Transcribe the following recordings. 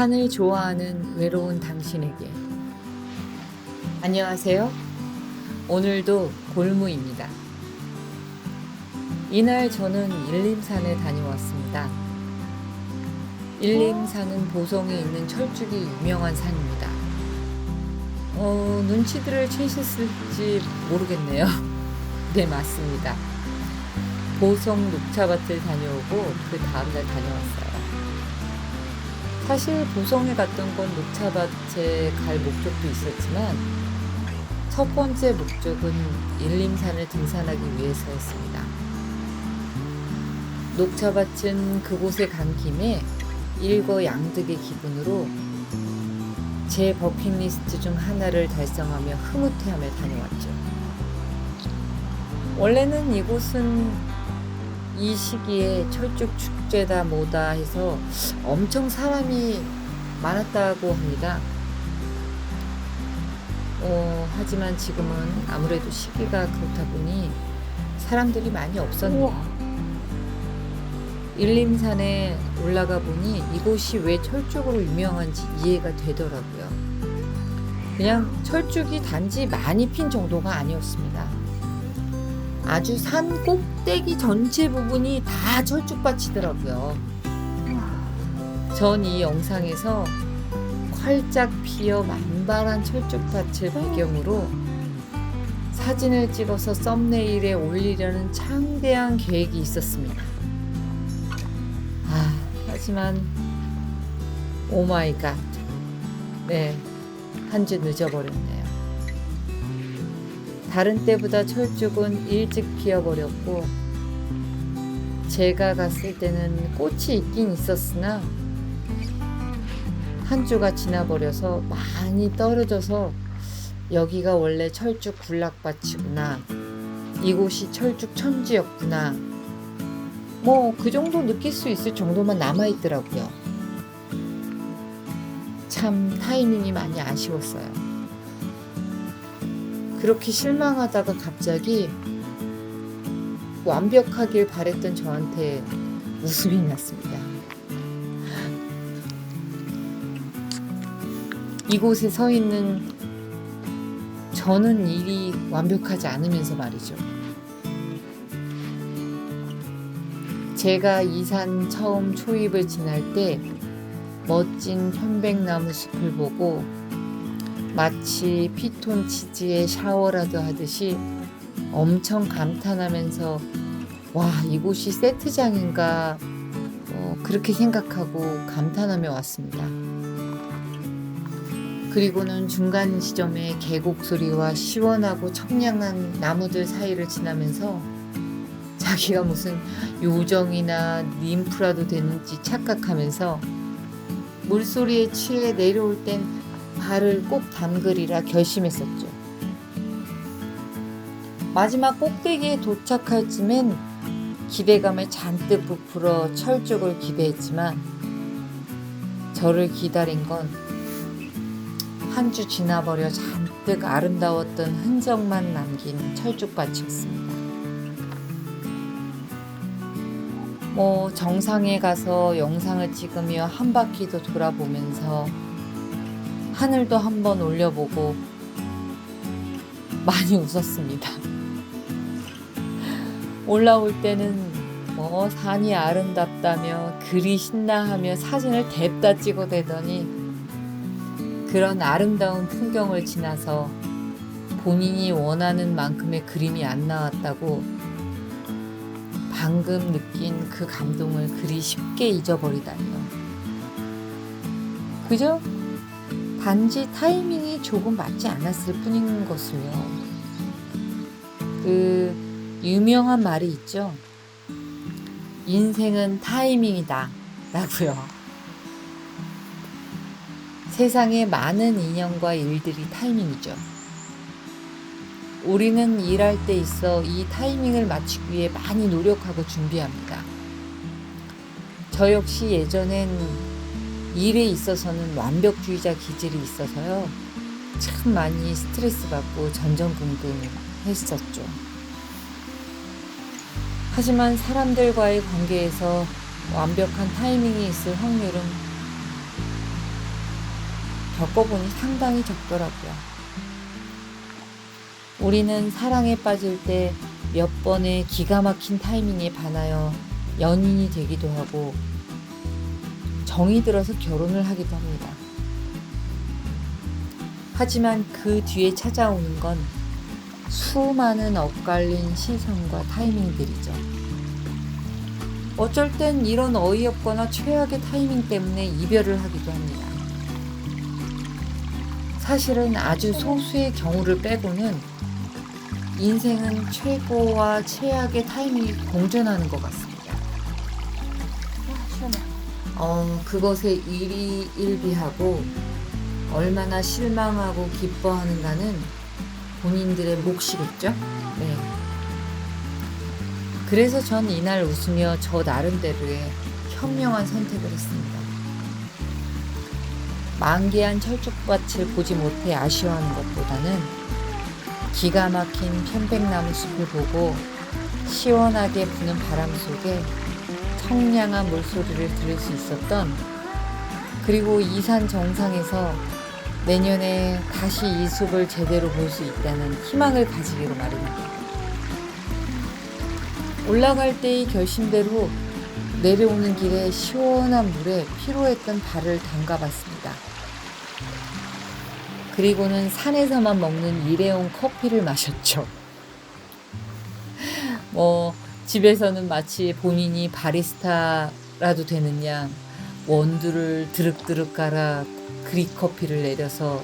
산을 좋아하는 외로운 당신에게. 안녕하세요. 오늘도 골무입니다. 이날 저는 일림산에 다녀왔습니다. 일림산은 보성에 있는 철쭉이 유명한 산입니다. 눈치들을 채셨을지 모르겠네요. 네, 맞습니다. 보성 녹차밭을 다녀오고 그 다음날 다녀왔어요. 사실 보성에 갔던 건 녹차밭에 갈 목적도 있었지만 첫 번째 목적은 일림산을 등산하기 위해서였습니다. 녹차밭은 그곳에 간 김에 일거양득의 기분으로 제 버킷리스트 중 하나를 달성하며 흐뭇해하며 다녀왔죠. 원래는 이곳은 이 시기에 철쭉 축제다 뭐다 해서 엄청 사람이 많았다고 합니다. 하지만 지금은 아무래도 시기가 그렇다 보니 사람들이 많이 없었네요. 일림산에 올라가 보니 이곳이 왜 철쭉으로 유명한지 이해가 되더라고요. 그냥 철쭉이 단지 많이 핀 정도가 아니었습니다. 아주 산 꼭대기 전체 부분이 다 철쭉밭이더라고요. 전 이 영상에서 활짝 피어 만발한 철쭉밭을 배경으로 사진을 찍어서 썸네일에 올리려는 창대한 계획이 있었습니다. 하지만 오마이갓, 네, 한 주 늦어버렸네요. 다른 때보다 철쭉은 일찍 피어버렸고 제가 갔을 때는 꽃이 있긴 있었으나 한 주가 지나버려서 많이 떨어져서 여기가 원래 철쭉 군락밭이구나, 이곳이 철쭉 천지였구나, 그 정도 느낄 수 있을 정도만 남아있더라고요. 참 타이밍이 많이 아쉬웠어요. 그렇게 실망하다가 갑자기 완벽하길 바랬던 저한테 웃음이 났습니다. 이곳에 서 있는 저는 일이 완벽하지 않으면서 말이죠. 제가 이 산 처음 초입을 지날 때 멋진 편백나무 숲을 보고 마치 피톤치즈의 샤워라도 하듯이 엄청 감탄하면서 와, 이곳이 세트장인가 그렇게 생각하고 감탄하며 왔습니다. 그리고는 중간 지점에 계곡 소리와 시원하고 청량한 나무들 사이를 지나면서 자기가 무슨 요정이나 ним프라도 되는지 착각하면서 물소리에 취해 내려올 땐 발을 꼭 담그리라 결심했었죠. 마지막 꼭대기에 도착할 쯤엔 기대감에 잔뜩 부풀어 철쭉을 기대했지만 저를 기다린 건 한 주 지나버려 잔뜩 아름다웠던 흔적만 남긴 철쭉밭이었습니다. 정상에 가서 영상을 찍으며 한 바퀴 더 돌아보면서 하늘도 한번 올려보고 많이 웃었습니다. 올라올 때는 산이 아름답다며 그리 신나하며 사진을 냅다 찍어대더니 그런 아름다운 풍경을 지나서 본인이 원하는 만큼의 그림이 안 나왔다고 방금 느낀 그 감동을 그리 쉽게 잊어버리다니요. 그저 단지 타이밍이 조금 맞지 않았을 뿐인 것을요. 그 유명한 말이 있죠. 인생은 타이밍이다 라고요. 세상의 많은 인연과 일들이 타이밍이죠. 우리는 일할 때 있어 이 타이밍을 맞추기 위해 많이 노력하고 준비합니다. 저 역시 예전엔 일에 있어서는 완벽주의자 기질이 있어서요. 참 많이 스트레스 받고 전전긍긍했었죠. 하지만 사람들과의 관계에서 완벽한 타이밍이 있을 확률은 겪어보니 상당히 적더라고요. 우리는 사랑에 빠질 때 몇 번의 기가 막힌 타이밍에 반하여 연인이 되기도 하고 정이 들어서 결혼을 하기도 합니다. 하지만 그 뒤에 찾아오는 건 수많은 엇갈린 시선과 타이밍들이죠. 어쩔 땐 이런 어이없거나 최악의 타이밍 때문에 이별을 하기도 합니다. 사실은 아주 소수의 경우를 빼고는 인생은 최고와 최악의 타이밍이 공존하는 것 같습니다. 그것에 일희일비하고 얼마나 실망하고 기뻐하는가는 본인들의 몫이겠죠? 네. 그래서 전 이날 웃으며 저 나름대로의 현명한 선택을 했습니다. 만개한 철쭉밭을 보지 못해 아쉬워하는 것보다는 기가 막힌 편백나무 숲을 보고 시원하게 부는 바람 속에 청량한 물소리를 들을 수 있었던, 그리고 이 산 정상에서 내년에 다시 이 숲을 제대로 볼 수 있다는 희망을 가지기로 말입니다. 올라갈 때의 결심대로 내려오는 길에 시원한 물에 피로했던 발을 담가봤습니다. 그리고는 산에서만 먹는 일회용 커피를 마셨죠. 집에서는 마치 본인이 바리스타라도 되는 양 원두를 드륵드륵 갈아 그릭커피를 내려서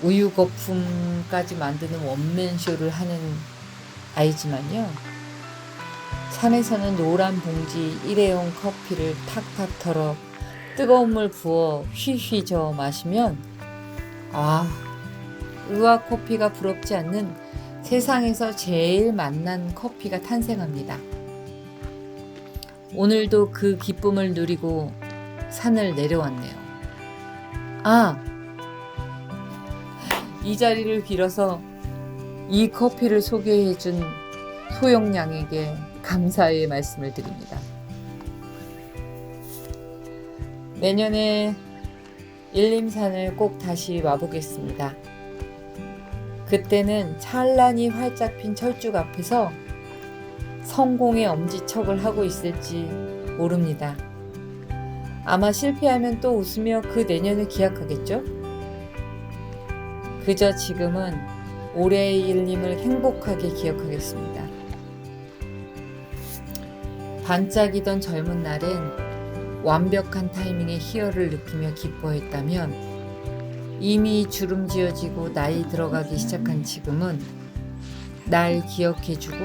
우유 거품까지 만드는 원맨쇼를 하는 아이지만요. 산에서는 노란 봉지 일회용 커피를 탁탁 털어 뜨거운 물 부어 휘휘 저어 마시면 의화 커피가 부럽지 않는 세상에서 제일 맛난 커피가 탄생합니다. 오늘도 그 기쁨을 누리고 산을 내려왔네요. 이 자리를 빌어서 이 커피를 소개해준 소영양에게 감사의 말씀을 드립니다. 내년에 일림산을 꼭 다시 와보겠습니다. 그때는 찬란히 활짝 핀 철쭉 앞에서 성공의 엄지척을 하고 있을지 모릅니다. 아마 실패하면 또 웃으며 그 내년을 기약하겠죠? 그저 지금은 올해의 일림을 행복하게 기억하겠습니다. 반짝이던 젊은 날엔 완벽한 타이밍의 희열을 느끼며 기뻐했다면 이미 주름지어지고 나이 들어가기 시작한 지금은 날 기억해주고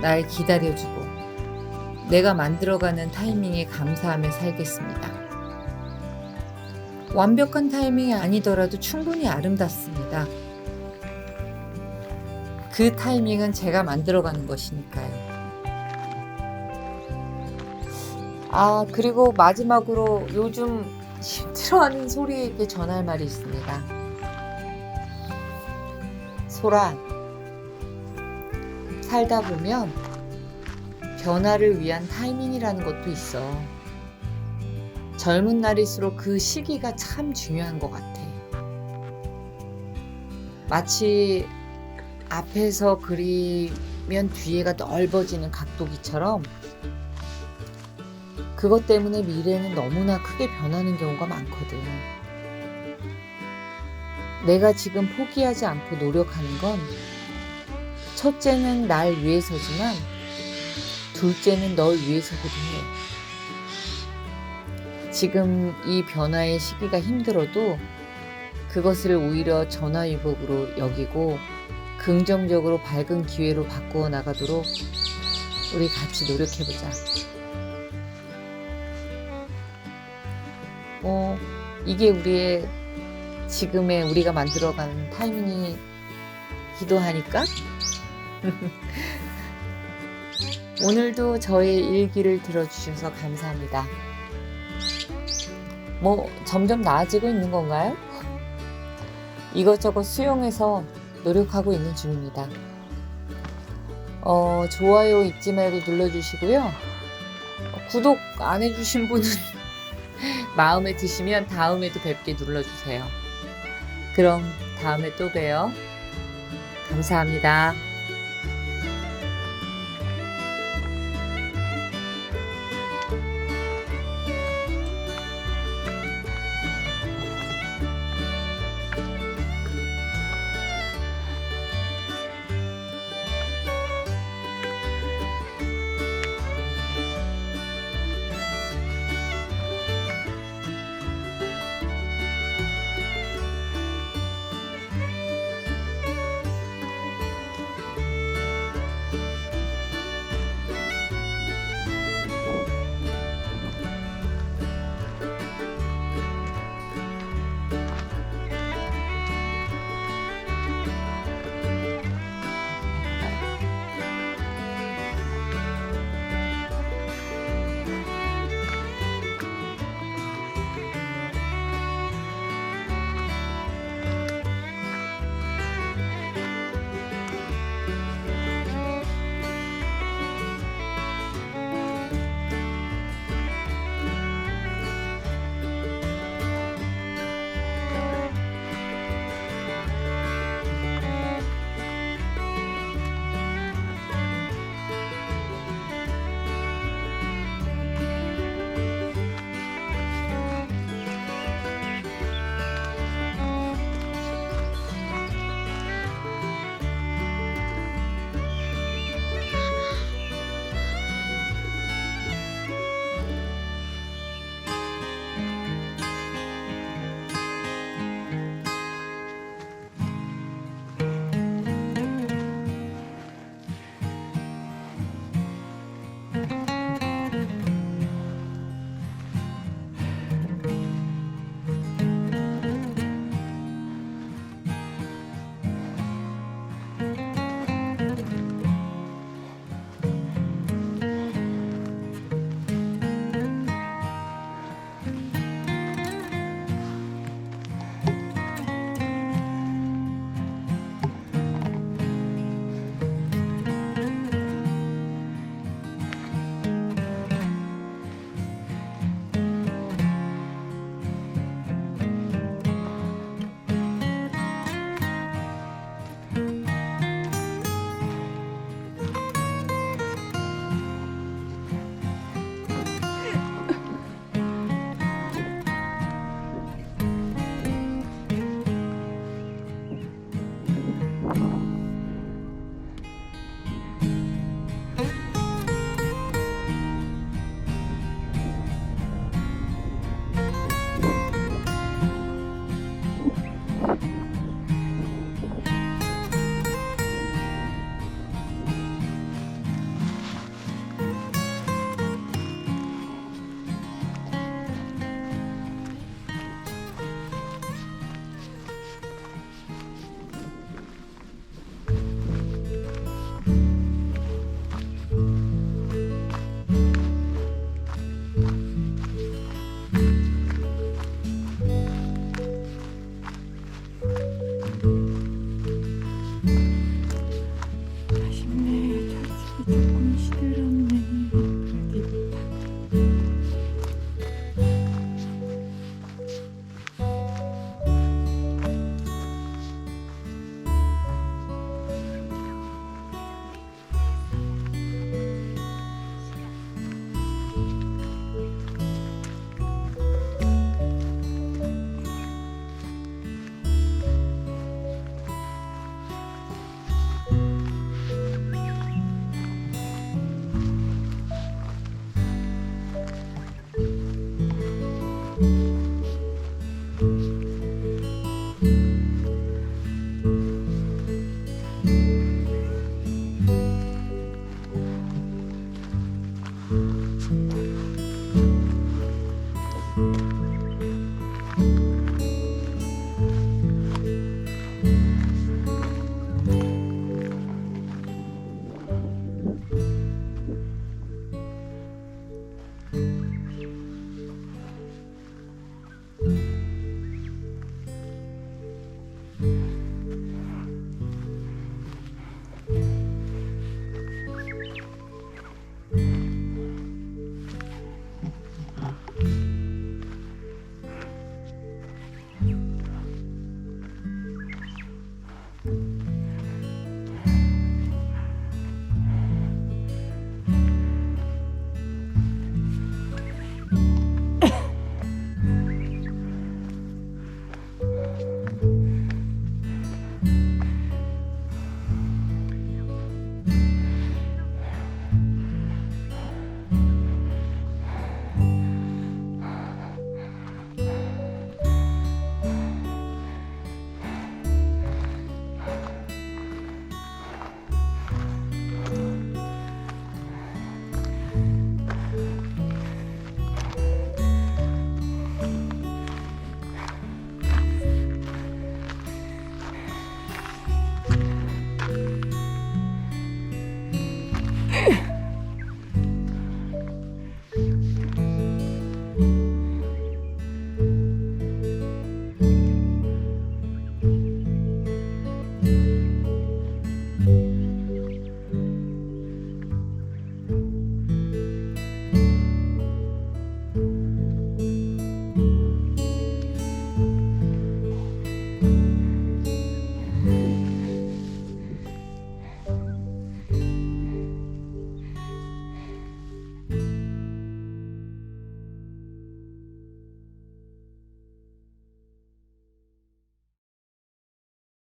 날 기다려주고 내가 만들어가는 타이밍에 감사하며 살겠습니다. 완벽한 타이밍이 아니더라도 충분히 아름답습니다. 그 타이밍은 제가 만들어가는 것이니까요. 그리고 마지막으로 요즘 힘들어하는 소리에게 전할 말이 있습니다. 소라, 살다 보면 변화를 위한 타이밍이라는 것도 있어. 젊은 날일수록 그 시기가 참 중요한 것 같아. 마치 앞에서 그리면 뒤에가 넓어지는 각도기처럼 그것 때문에 미래는 너무나 크게 변하는 경우가 많거든. 내가 지금 포기하지 않고 노력하는 건 첫째는 날 위해서지만 둘째는 널 위해서기도 해. 지금 이 변화의 시기가 힘들어도 그것을 오히려 전화위복으로 여기고 긍정적으로 밝은 기회로 바꾸어 나가도록 우리 같이 노력해보자. 이게 우리의 지금의 우리가 만들어가는 타이밍이기도 하니까 오늘도 저의 일기를 들어주셔서 감사합니다. 점점 나아지고 있는 건가요? 이것저것 수용해서 노력하고 있는 중입니다. 좋아요 잊지 말고 눌러주시고요. 구독 안 해주신 분은 마음에 드시면 다음에도 뵙게 눌러주세요. 그럼 다음에 또 봬요. 감사합니다.